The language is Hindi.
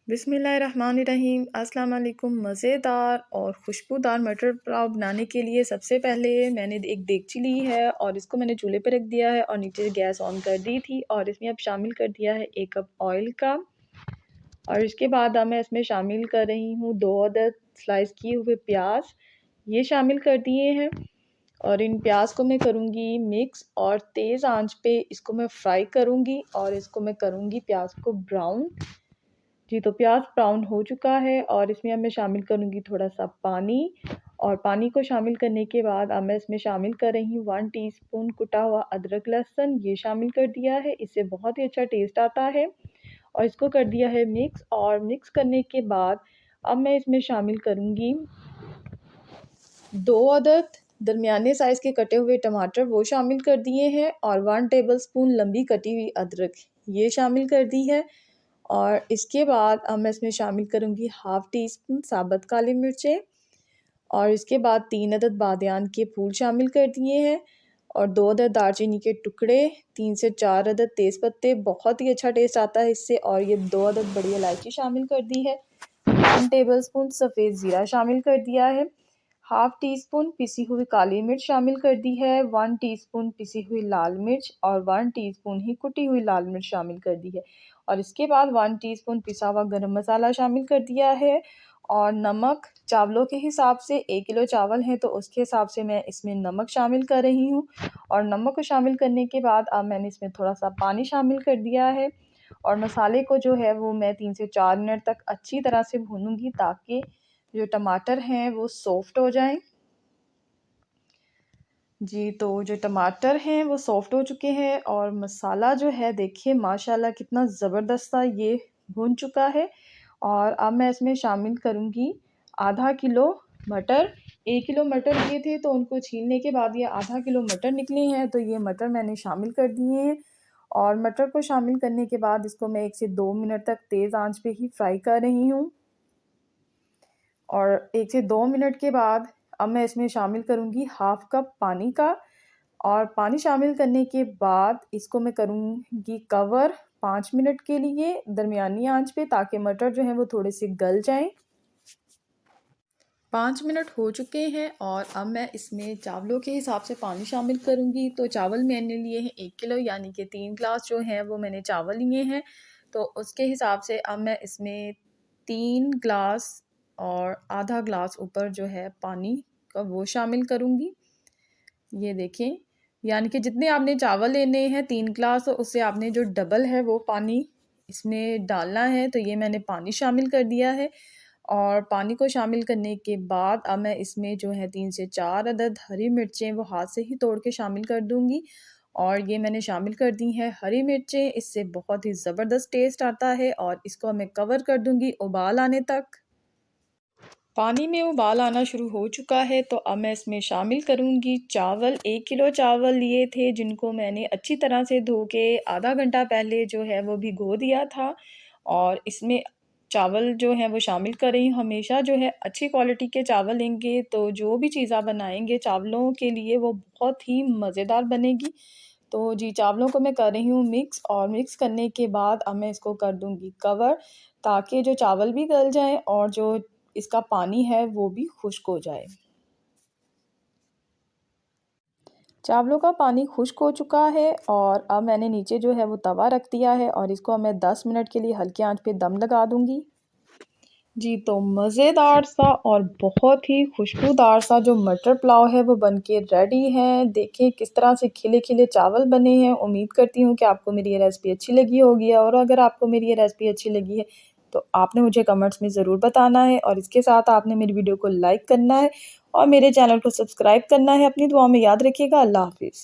बिस्मिल्लाहिर्रहमानिर्रहीम। अस्सलाम वालेकुम। मज़ेदार और खुशबूदार मटर पुलाव बनाने के लिए सबसे पहले मैंने एक देगची ली है और इसको मैंने चूल्हे पे रख दिया है और नीचे गैस ऑन कर दी थी और इसमें अब शामिल कर दिया है 1 कप ऑयल का। और इसके बाद अब मैं इसमें शामिल कर रही हूँ 2 अदद स्लाइस किए हुए प्याज, ये शामिल कर दिए हैं। और इन प्याज को मैं करूँगी मिक्स और तेज़ आंच पे इसको मैं फ्राई करूँगी और इसको मैं करूँगी प्याज को ब्राउन। जी, तो प्याज ब्राउन हो चुका है और इसमें अब मैं शामिल करूँगी थोड़ा सा पानी। और पानी को शामिल करने के बाद अब मैं इसमें शामिल कर रही हूँ 1 टीस्पून कुटा हुआ अदरक लहसुन, ये शामिल कर दिया है। इससे बहुत ही अच्छा टेस्ट आता है और इसको कर दिया है मिक्स। और मिक्स करने के बाद अब मैं इसमें शामिल करूँगी 2 अदद दरमियाने साइज़ के कटे हुए टमाटर, वो शामिल कर दिए हैं। और 1 टेबलस्पून लंबी कटी हुई अदरक, ये शामिल कर दी है। और इसके बाद अब मैं इसमें शामिल करूँगी हाफ़ टी स्पून साबुत काली मिर्चें और इसके बाद 3 अदद बादियान के फूल शामिल कर दिए हैं और 2 अदद दालचीनी के टुकड़े, 3 से 4 अदद तेज़ पत्ते, बहुत ही अच्छा टेस्ट आता है इससे। और ये 2 अदद बड़ी इलायची शामिल कर दी है। 1 टेबलस्पून सफ़ेद ज़ीरा शामिल कर दिया है। हाफ़ टी स्पून पिसी हुई काली मिर्च शामिल कर दी है। 1 टीस्पून पिसी हुई लाल मिर्च और 1 टीस्पून ही कुटी हुई लाल मिर्च शामिल कर दी है। और इसके बाद 1 टीस्पून पिसा हुआ गरम मसाला शामिल कर दिया है। और नमक चावलों के हिसाब से 1 किलो चावल हैं तो उसके हिसाब से मैं इसमें नमक शामिल कर रही हूँ। और नमक को शामिल करने के बाद अब मैंने इसमें थोड़ा सा पानी शामिल कर दिया है और मसाले को जो है वो मैं 3 से 4 मिनट तक अच्छी तरह से भूनूंगी ताकि जो टमाटर हैं वो सॉफ्ट हो जाएं। जी, तो जो टमाटर हैं वो सॉफ्ट हो चुके हैं और मसाला जो है देखिए माशाल्लाह कितना ज़बरदस्त सा ये भुन चुका है। और अब मैं इसमें शामिल करूँगी आधा किलो मटर। 1 किलो मटर लिए थे तो उनको छीलने के बाद ये आधा किलो मटर निकले हैं, तो ये मटर मैंने शामिल कर दिए हैं। और मटर को शामिल करने के बाद इसको मैं 1 से 2 मिनट तक तेज़ आंच पे ही फ्राई कर रही हूँ। और 1 से 2 मिनट के बाद अब मैं इसमें शामिल करूँगी हाफ़ कप पानी का। और पानी शामिल करने के बाद इसको मैं करूँगी कवर 5 मिनट के लिए दरमियानी आंच पे, ताकि मटर जो हैं वो थोड़े से गल जाएं। 5 मिनट हो चुके हैं और अब मैं इसमें चावलों के हिसाब से पानी शामिल करूँगी। तो चावल मैंने लिए हैं 1 किलो, यानी कि 3 ग्लास जो हैं वो मैंने चावल लिए हैं। तो उसके हिसाब से अब मैं इसमें 3 ग्लास और आधा ग्लास ऊपर जो है पानी का वो शामिल करूँगी। ये देखें, यानी कि जितने आपने चावल लेने हैं 3 ग्लास, तो उससे आपने जो डबल है वो पानी इसमें डालना है। तो ये मैंने पानी शामिल कर दिया है। और पानी को शामिल करने के बाद अब मैं इसमें जो है 3 से 4 अदद हरी मिर्चें वो हाथ से ही तोड़ के शामिल कर दूँगी। और ये मैंने शामिल कर दी हैं हरी मिर्चें, इससे बहुत ही ज़बरदस्त टेस्ट आता है। और इसको मैं कवर कर दूँगी उबाल आने तक। पानी में उबाल आना शुरू हो चुका है तो अब मैं इसमें शामिल करूँगी चावल। 1 किलो चावल लिए थे जिनको मैंने अच्छी तरह से धो के आधा घंटा पहले जो है वो भिगो दिया था। और इसमें चावल जो है वो शामिल कर रही हूँ। हमेशा जो है अच्छी क्वालिटी के चावल लेंगे तो जो भी चीज़ आप बनाएंगे चावलों के लिए वो बहुत ही मज़ेदार बनेगी। तो जी, चावलों को मैं कर रही हूँ मिक्स और मिक्स करने के बाद अब मैं इसको कर दूँगी कवर, ताकि जो चावल भी गल जाएँ और जो इसका पानी है वो भी खुश्क हो जाए। चावलों का पानी खुश्क हो चुका है और अब मैंने नीचे जो है वो तवा रख दिया है और इसको अब मैं 10 मिनट के लिए हल्की आंच पे दम लगा दूँगी। जी, तो मज़ेदार सा और बहुत ही खुशबूदार सा जो मटर पुलाव है वो बनके रेडी है। देखिए किस तरह से खिले-खिले चावल बने हैं। उम्मीद करती हूँ कि आपको मेरी ये रेसिपी अच्छी लगी होगी और अगर आपको मेरी ये रेसिपी अच्छी लगी है तो आपने मुझे कमेंट्स में ज़रूर बताना है और इसके साथ आपने मेरी वीडियो को लाइक करना है और मेरे चैनल को सब्सक्राइब करना है। अपनी दुआ में याद रखिएगा। अल्लाह हाफ़िज़।